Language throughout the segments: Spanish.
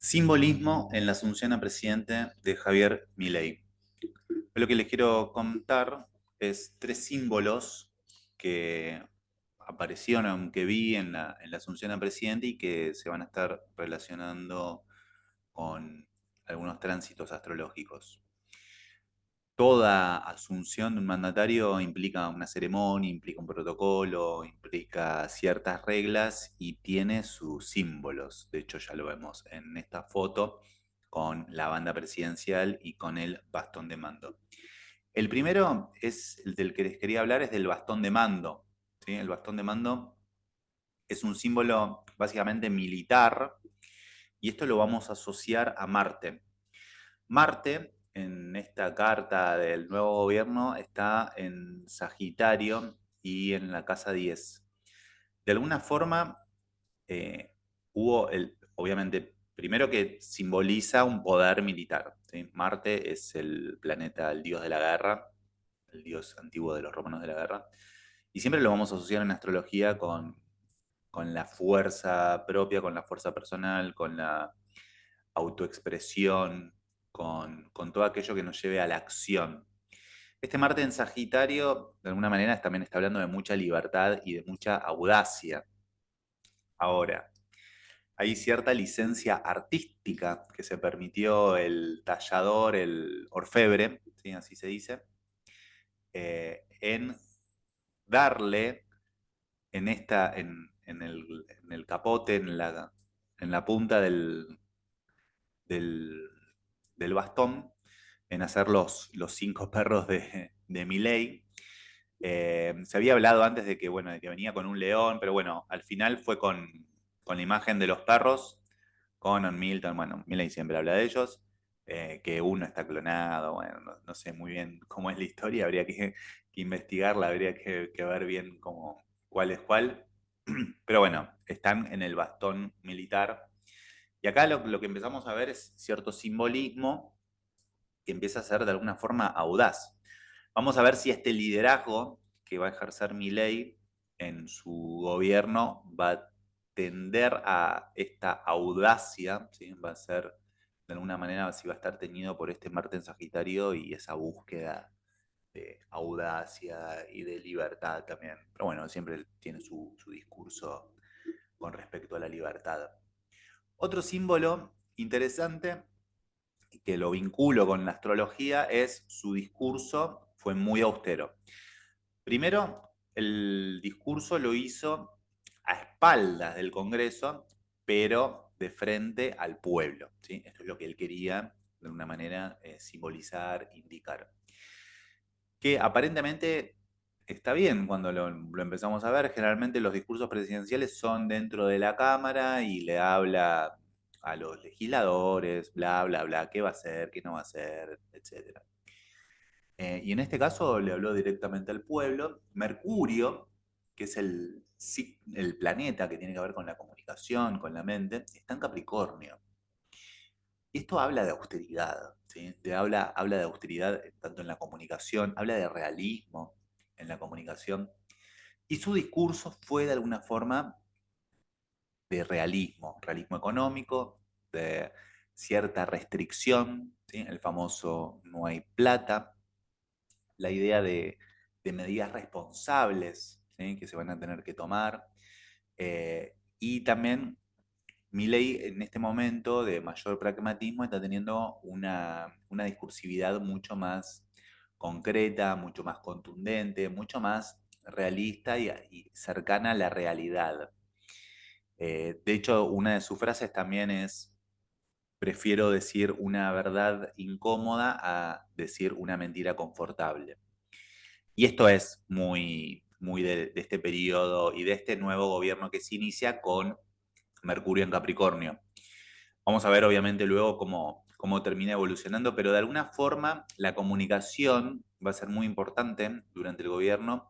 Simbolismo en la asunción a presidente de Javier Milei. Lo que les quiero contar es tres símbolos que aparecieron, que vi en la asunción a presidente y que se van a estar relacionando con algunos tránsitos astrológicos. Toda asunción de un mandatario implica una ceremonia, implica un protocolo, implica ciertas reglas y tiene sus símbolos. De hecho, ya lo vemos en esta foto con la banda presidencial y con el bastón de mando. El primero es el del que les quería hablar, es del bastón de mando. ¿Sí? El bastón de mando es un símbolo básicamente militar y esto lo vamos a asociar a Marte. Marte, en esta carta del nuevo gobierno, está en Sagitario y en la casa 10. De alguna forma, hubo, obviamente, primero que simboliza un poder militar. ¿Sí? Marte es el planeta, el dios de la guerra, el dios antiguo de los romanos de la guerra. Y siempre lo vamos a asociar en astrología con la fuerza propia, con la fuerza personal, con la autoexpresión, con todo aquello que nos lleve a la acción. Este Marte en Sagitario, de alguna manera, también está hablando de mucha libertad y de mucha audacia. Ahora, hay cierta licencia artística que se permitió el tallador, el orfebre, ¿sí? Así se dice, en darle en el capote, en la punta del, del bastón, en hacer los cinco perros de Milei. Se había hablado antes de que, bueno, de que venía con un león, pero bueno, al final fue con la imagen de los perros, Conan, Milton, bueno, Milei siempre habla de ellos, que uno está clonado, bueno, no sé muy bien cómo es la historia, habría que investigarla, habría que ver bien cuál es cuál, pero bueno, están en el bastón militar. Y acá lo que empezamos a ver es cierto simbolismo que empieza a ser de alguna forma audaz. Vamos a ver si este liderazgo que va a ejercer Milei en su gobierno va a tender a esta audacia, ¿sí? Va a ser, de alguna manera, si va a estar teñido por este Marte en Sagitario y esa búsqueda de audacia y de libertad también. Pero bueno, siempre tiene su discurso con respecto a la libertad. Otro símbolo interesante que lo vinculo con la astrología es su discurso fue muy austero. Primero, el discurso lo hizo a espaldas del Congreso, pero de frente al pueblo. ¿Sí? Esto es lo que él quería, de alguna manera, simbolizar, indicar. Que aparentemente está bien cuando lo empezamos a ver. Generalmente los discursos presidenciales son dentro de la Cámara y le habla a los legisladores, bla, bla, bla, qué va a hacer, qué no va a hacer, etc. Y en este caso le habló directamente al pueblo. Mercurio, que es el planeta que tiene que ver con la comunicación, con la mente, está en Capricornio. Y esto habla de austeridad, ¿sí? Habla de austeridad tanto en la comunicación, habla de realismo en la comunicación. Y su discurso fue de alguna forma de realismo económico, de cierta restricción, ¿sí? El famoso no hay plata, la idea de medidas responsables, ¿sí? Que se van a tener que tomar. Y también Milei en este momento de mayor pragmatismo está teniendo una discursividad mucho más concreta, mucho más contundente, mucho más realista y cercana a la realidad. De hecho, una de sus frases también es, prefiero decir una verdad incómoda a decir una mentira confortable. Y esto es muy, muy de este periodo y de este nuevo gobierno que se inicia con Mercurio en Capricornio. Vamos a ver obviamente luego cómo termina evolucionando, pero de alguna forma la comunicación va a ser muy importante durante el gobierno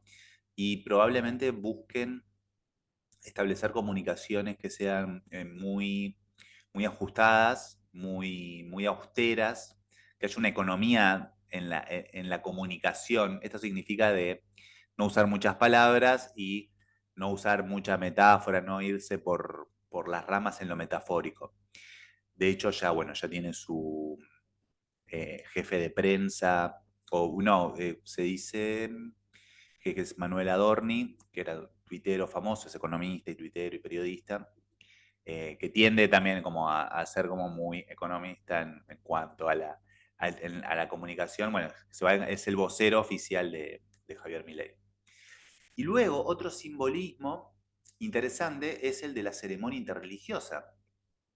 y probablemente busquen establecer comunicaciones que sean muy, muy ajustadas, muy, muy austeras, que haya una economía en la comunicación. Esto significa de no usar muchas palabras y no usar mucha metáfora, no irse por las ramas en lo metafórico. De hecho, ya, bueno, ya tiene su jefe de prensa, o no, se dice que es Manuel Adorni, que era tuitero famoso, es economista y tuitero y periodista, que tiende también como a ser como muy economista en cuanto a la comunicación. Bueno, es el vocero oficial de Javier Milei. Y luego otro simbolismo interesante es el de la ceremonia interreligiosa.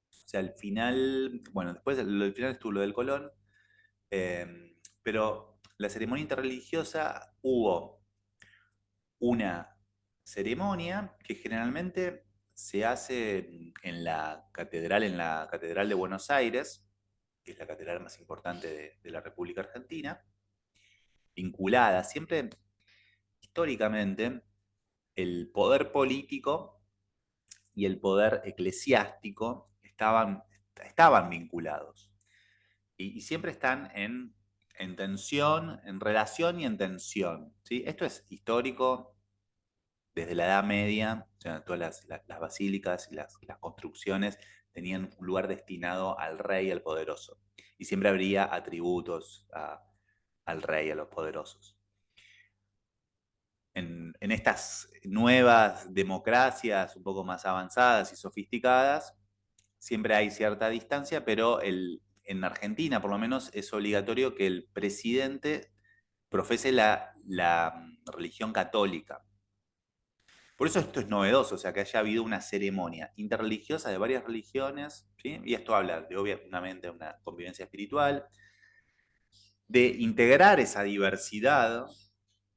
O sea, al final, bueno, después al final estuvo lo del Colón, pero la ceremonia interreligiosa hubo una ceremonia que generalmente se hace en la Catedral de Buenos Aires, que es la catedral más importante de la República Argentina, vinculada siempre históricamente el poder político y el poder eclesiástico estaban vinculados y siempre están en tensión, en relación y en tensión. ¿Sí? Esto es histórico desde la Edad Media, o sea, todas las basílicas y las construcciones tenían un lugar destinado al rey, al poderoso. Y siempre habría atributos al rey, a los poderosos. En estas nuevas democracias un poco más avanzadas y sofisticadas, siempre hay cierta distancia, pero en Argentina por lo menos es obligatorio que el presidente profese la religión católica. Por eso esto es novedoso, o sea, que haya habido una ceremonia interreligiosa de varias religiones, ¿sí? Y esto habla de obviamente una convivencia espiritual, de integrar esa diversidad,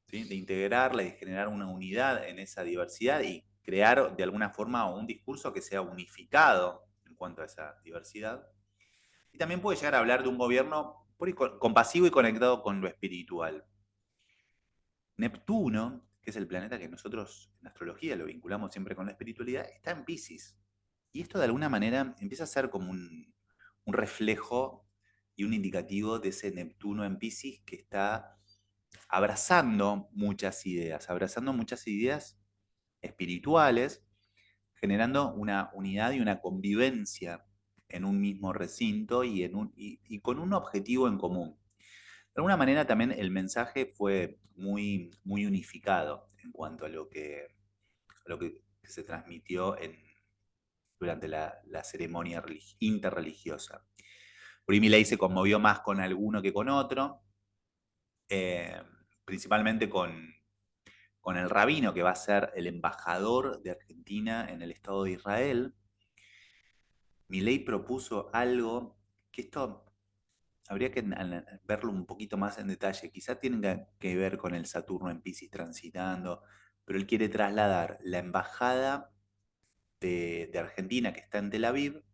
¿sí? De integrarla y de generar una unidad en esa diversidad y crear de alguna forma un discurso que sea unificado en cuanto a esa diversidad. Y también puede llegar a hablar de un gobierno compasivo y conectado con lo espiritual. Neptuno, que es el planeta que nosotros en astrología lo vinculamos siempre con la espiritualidad, está en Pisces. Y esto de alguna manera empieza a ser como un reflejo y un indicativo de ese Neptuno en Pisces que está abrazando muchas ideas espirituales, generando una unidad y una convivencia en un mismo recinto y con un objetivo en común. De alguna manera también el mensaje fue muy unificado en cuanto a lo que se transmitió durante la ceremonia interreligiosa. Por ahí Milei se conmovió más con alguno que con otro, eh, principalmente con el rabino que va a ser el embajador de Argentina en el Estado de Israel. Milei propuso algo que esto habría que verlo un poquito más en detalle. Quizá tiene que ver con el Saturno en Piscis transitando, pero él quiere trasladar la embajada de Argentina que está en Tel Aviv,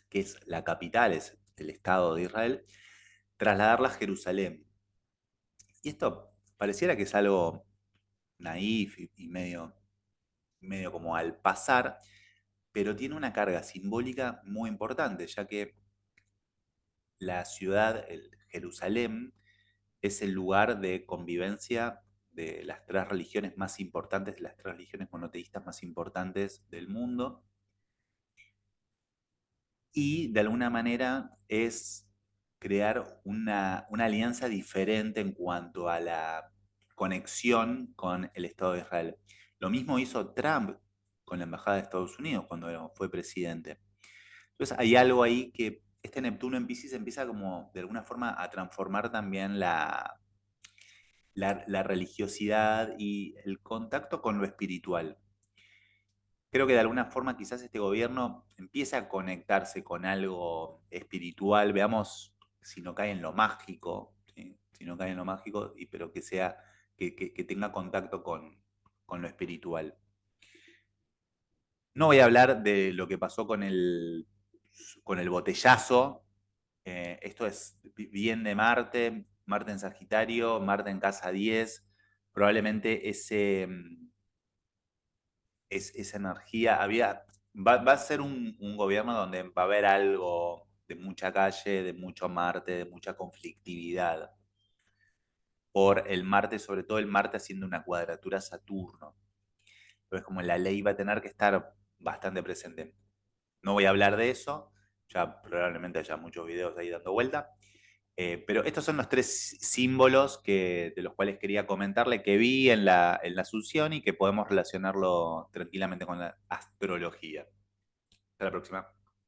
que es la capital, es el Estado de Israel, trasladarla a Jerusalén. Y esto pareciera que es algo naif y medio como al pasar, pero tiene una carga simbólica muy importante, ya que la ciudad, Jerusalén, es el lugar de convivencia de las tres religiones más importantes, de las tres religiones monoteístas más importantes del mundo, y de alguna manera es crear una alianza diferente en cuanto a la conexión con el Estado de Israel. Lo mismo hizo Trump con la Embajada de Estados Unidos cuando fue presidente. Entonces hay algo ahí que este Neptuno en Pisces empieza como de alguna forma a transformar también la religiosidad y el contacto con lo espiritual. Creo que de alguna forma quizás este gobierno empieza a conectarse con algo espiritual, veamos si no cae en lo mágico, ¿sí? Si no cae en lo mágico, pero que sea, que tenga contacto con lo espiritual. No voy a hablar de lo que pasó con el botellazo. Esto es bien de Marte, Marte en Sagitario, Marte en casa 10. Probablemente esa energía va a ser un gobierno donde va a haber algo de mucha calle, de mucho Marte, de mucha conflictividad. Por el Marte, sobre todo el Marte haciendo una cuadratura a Saturno. Entonces, como la ley va a tener que estar bastante presente. No voy a hablar de eso. ya probablemente haya muchos videos ahí dando vuelta. Pero estos son los tres símbolos de los cuales quería comentarle que vi en la Asunción y que podemos relacionarlo tranquilamente con la astrología. Hasta la próxima.